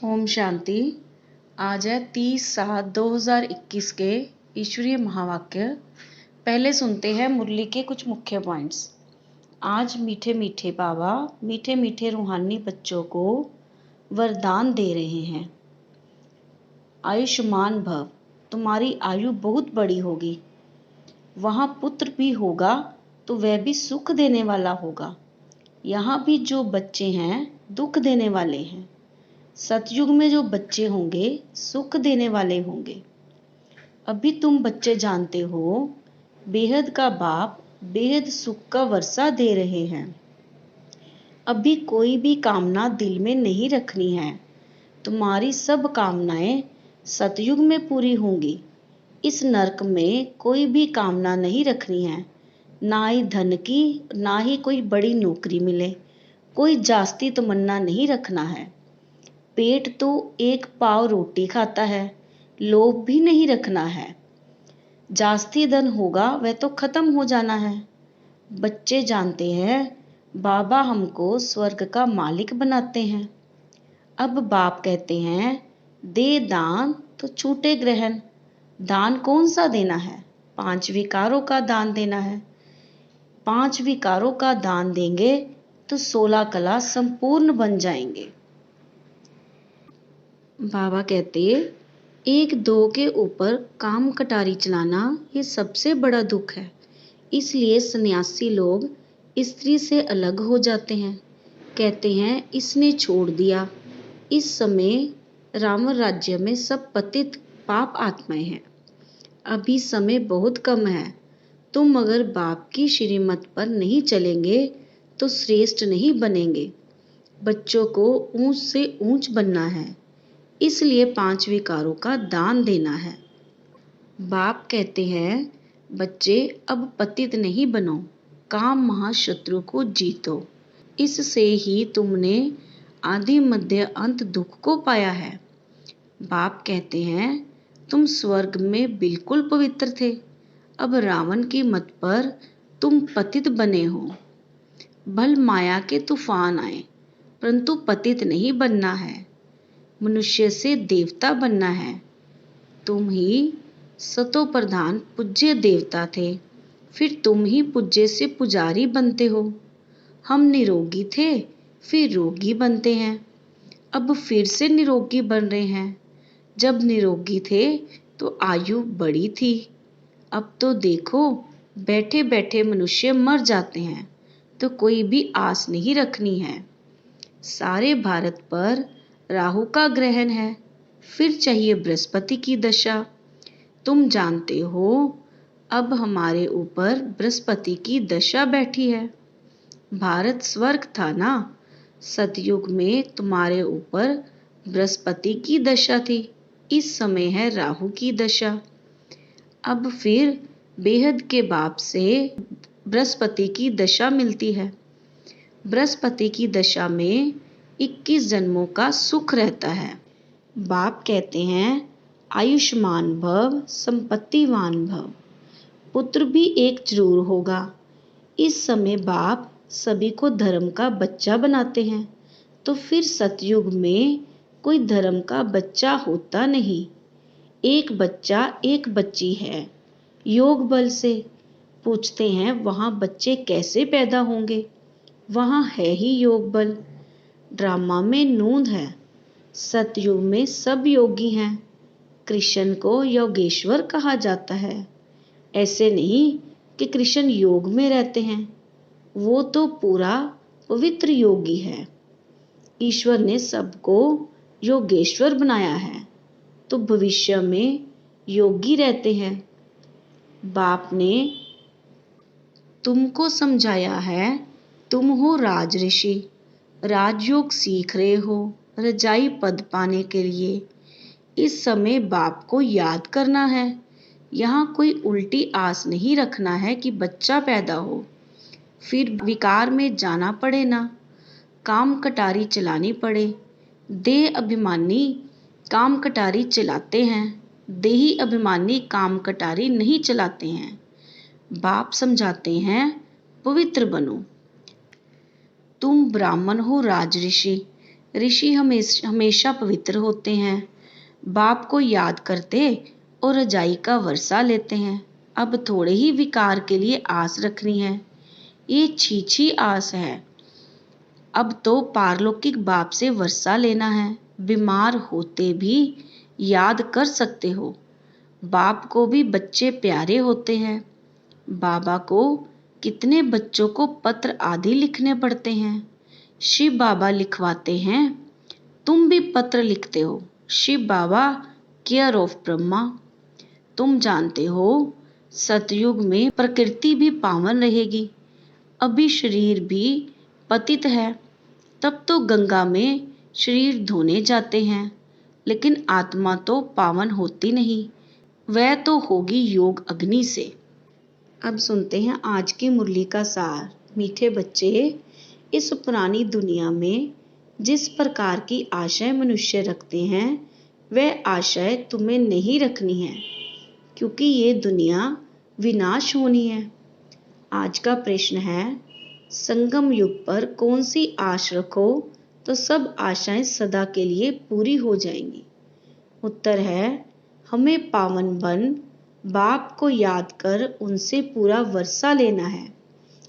ओम शांति। आज है 30/7/2021 के ईश्वरीय महावाक्य। पहले सुनते हैं मुरली के कुछ मुख्य पॉइंट्स। आज मीठे मीठे बाबा मीठे मीठे रूहानी बच्चों को वरदान दे रहे हैं। आयुष्मान भव, तुम्हारी आयु बहुत बड़ी होगी। वहाँ पुत्र भी होगा तो वह भी सुख देने वाला होगा। यहाँ भी जो बच्चे हैं दुख देने वाले हैं। सतयुग में जो बच्चे होंगे सुख देने वाले होंगे। अभी तुम बच्चे जानते हो बेहद का बाप बेहद सुख का वर्षा दे रहे हैं। अभी कोई भी कामना दिल में नहीं रखनी है। तुम्हारी सब कामनाएं सतयुग में पूरी होंगी। इस नरक में कोई भी कामना नहीं रखनी है, ना ही धन की, ना ही कोई बड़ी नौकरी मिले। कोई जास्ती तमन्ना नहीं रखना है। पेट तो एक पाव रोटी खाता है, लोभ भी नहीं रखना है। जास्ती धन होगा वह तो खत्म हो जाना है। बच्चे जानते हैं बाबा हमको स्वर्ग का मालिक बनाते हैं। अब बाप कहते हैं दे दान तो छूटे ग्रहण। दान कौन सा देना है? 5 विकारों का दान देना है। 5 विकारों का दान देंगे तो 16 कला संपूर्ण बन जाएंगे। बाबा कहते 1-2 के ऊपर काम कटारी चलाना ये सबसे बड़ा दुख है। इसलिए सन्यासी लोग स्त्री से अलग हो जाते हैं। कहते हैं इसने छोड़ दिया। इस समय राम राज्य में सब पतित पाप आत्माएं हैं। अभी समय बहुत कम है। तुम अगर बाप की श्रीमत पर नहीं चलेंगे तो श्रेष्ठ नहीं बनेंगे। बच्चों को ऊंच से ऊंच बनना है, इसलिए 5 विकारों का दान देना है। बाप कहते हैं बच्चे अब पतित नहीं बनो, काम महाशत्रु को जीतो। इससे ही तुमने आदि मध्य अंत दुख को पाया है। बाप कहते हैं तुम स्वर्ग में बिल्कुल पवित्र थे, अब रावण की मत पर तुम पतित बने हो। भल माया के तूफान आए परंतु पतित नहीं बनना है, मनुष्य से देवता बनना है। तुम ही सतो प्रधान पूज्य देवता थे, फिर तुम ही पूज्य से पुजारी बनते हो। हम निरोगी थे फिर रोगी बनते हैं, अब फिर से निरोगी बन रहे हैं। जब निरोगी थे तो आयु बड़ी थी, अब तो देखो बैठे बैठे मनुष्य मर जाते हैं, तो कोई भी आस नहीं रखनी है। सारे भारत पर राहु का ग्रहण है, फिर चाहिए बृहस्पति की दशा। तुम जानते हो अब हमारे ऊपर बृहस्पति की दशा बैठी है। भारत स्वर्ग था ना, सतयुग में तुम्हारे ऊपर बृहस्पति की दशा थी, इस समय है राहु की दशा। अब फिर बेहद के बाप से बृहस्पति की दशा मिलती है। बृहस्पति की दशा में 21 जन्मों का सुख रहता है। बाप कहते हैं आयुष्मान भव संपत्तिवान भव। पुत्र भी एक जरूर होगा। इस समय बाप सभी को धर्म का बच्चा बनाते हैं, तो फिर सतयुग में कोई धर्म का बच्चा होता नहीं। एक बच्चा एक बच्ची है। योग बल से पूछते हैं वहाँ बच्चे कैसे पैदा होंगे? वहाँ है ही योग बल। ड्रामा में नूंद है। सतयुग में सब योगी हैं। कृष्ण को योगेश्वर कहा जाता है। ऐसे नहीं कि कृष्ण योग में रहते हैं, वो तो पूरा पवित्र योगी है। ईश्वर ने सबको योगेश्वर बनाया है, तो भविष्य में योगी रहते हैं। बाप ने तुमको समझाया है, तुम हो राज ऋषि, राजयोग सीख रहे हो रजाई पद पाने के लिए। इस समय बाप को याद करना है। यहाँ कोई उल्टी आस नहीं रखना है कि बच्चा पैदा हो फिर विकार में जाना पड़े ना काम कटारी चलानी पड़े। देह अभिमानी काम कटारी चलाते हैं, देही अभिमानी काम कटारी नहीं चलाते हैं। बाप समझाते हैं पवित्र बनो। तुम ब्राह्मण हो राज ऋषि, ऋषि हमेशा पवित्र होते हैं, बाप को याद करते और रजाई का वर्षा लेते हैं। अब थोड़े ही विकार के लिए आस रखनी है, ये छीछी आस है। अब तो पारलौकिक बाप से वर्षा लेना है। बीमार होते भी याद कर सकते हो। बाप को भी बच्चे प्यारे होते हैं। बाबा को कितने बच्चों को पत्र आदि लिखने पड़ते हैं। शिव बाबा लिखवाते हैं, तुम भी पत्र लिखते हो। शिव बाबा केयर ऑफ ब्रह्मा। तुम जानते हो सतयुग में प्रकृति भी पावन रहेगी। अभी शरीर भी पतित है, तब तो गंगा में शरीर धोने जाते हैं, लेकिन आत्मा तो पावन होती नहीं, वह तो होगी योग अग्नि से। अब सुनते हैं आज की मुरली का सार। मीठे बच्चे, इस पुरानी दुनिया में जिस प्रकार की आशय मनुष्य रखते हैं, वह आशय तुम्हें नहीं रखनी है, क्योंकि ये दुनिया विनाश होनी है। आज का प्रश्न है, संगम युग पर कौन सी आश रखो तो सब आशाएं सदा के लिए पूरी हो जाएंगी। उत्तर है, हमें पावन बन बाप को याद कर उनसे पूरा वर्षा लेना है।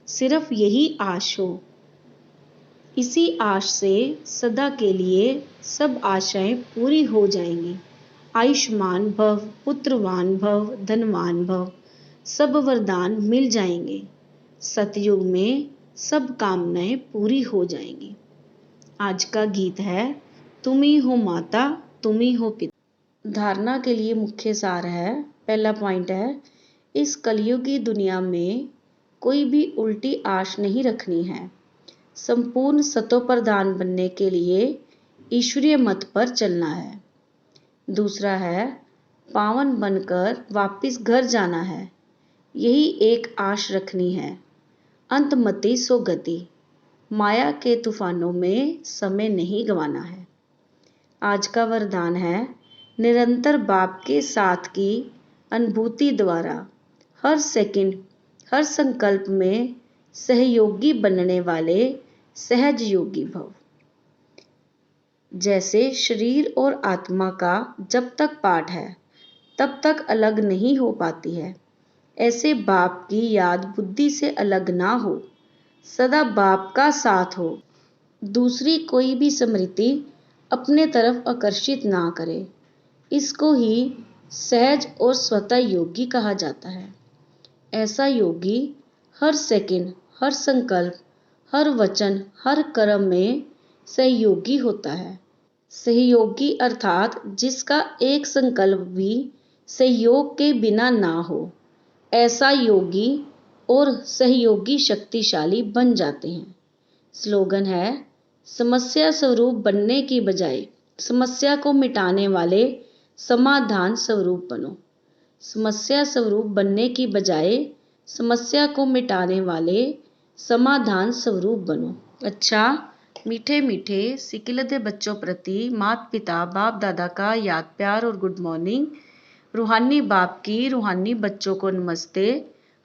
सिर्फ यही आश हो, इसी आश से सदा के लिए सब आशाएं पूरी हो जाएंगी। आयुष्मान भव, पुत्रवान भव, धनवान भव, सब वरदान मिल जाएंगे। सतयुग में सब कामनाएं पूरी हो जाएंगी। आज का गीत है, तुम ही हो माता, तुम ही हो पिता। धारणा के लिए मुख्य सार है। पहला पॉइंट है, इस कलयुगी दुनिया में कोई भी उल्टी आश नहीं रखनी है। संपूर्ण सतोप्रधान बनने के लिए ईश्वरीय मत पर चलना है। दूसरा है, पावन बनकर वापिस घर जाना है, यही एक आश रखनी है। अंतमति सो गति, माया के तूफानों में समय नहीं गंवाना है। आज का वरदान है, निरंतर बाप के साथ की अनुभूति द्वारा हर सेकंड, हर संकल्प में सहयोगी बनने वाले सहज योगी भव। जैसे शरीर और आत्मा का जब तक पाठ है तब तक अलग नहीं हो पाती है, ऐसे बाप की याद बुद्धि से अलग ना हो, सदा बाप का साथ हो। दूसरी कोई भी स्मृति अपने तरफ आकर्षित ना करे। इसको ही सहज और स्वतः योगी कहा जाता है। ऐसा योगी हर सेकंड, हर संकल्प, हर वचन, हर कर्म में सहयोगी होता है। सहयोगी अर्थात जिसका एक संकल्प भी सहयोग के बिना ना हो, ऐसा योगी और सहयोगी शक्तिशाली बन जाते हैं। स्लोगन है, समस्या स्वरूप बनने की बजाय समस्या को मिटाने वाले समाधान स्वरूप बनो। समस्या स्वरूप बनने की बजाय समस्या को मिटाने वाले समाधान स्वरूप बनो। अच्छा, मीठे मीठे सिकिलते बच्चों प्रति माता पिता बाप दादा का याद प्यार और गुड मॉर्निंग। रूहानी बाप की रूहानी बच्चों को नमस्ते।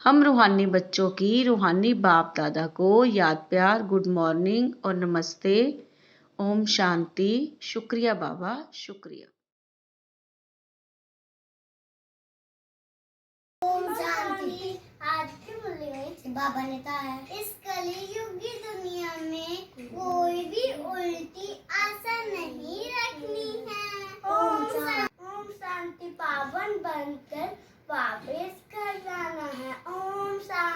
हम रूहानी बच्चों की रूहानी बाप दादा को याद प्यार, गुड मॉर्निंग और नमस्ते। ओम शांति। शुक्रिया बाबा, शुक्रिया। ओम शांति। आज की मुरली में बाबा ने कहा है, इस कलियुगी दुनिया में कोई भी उल्टी आशा नहीं रखनी है। ओम शांति। पावन बनकर वापस घर जाना है। ओम शांति।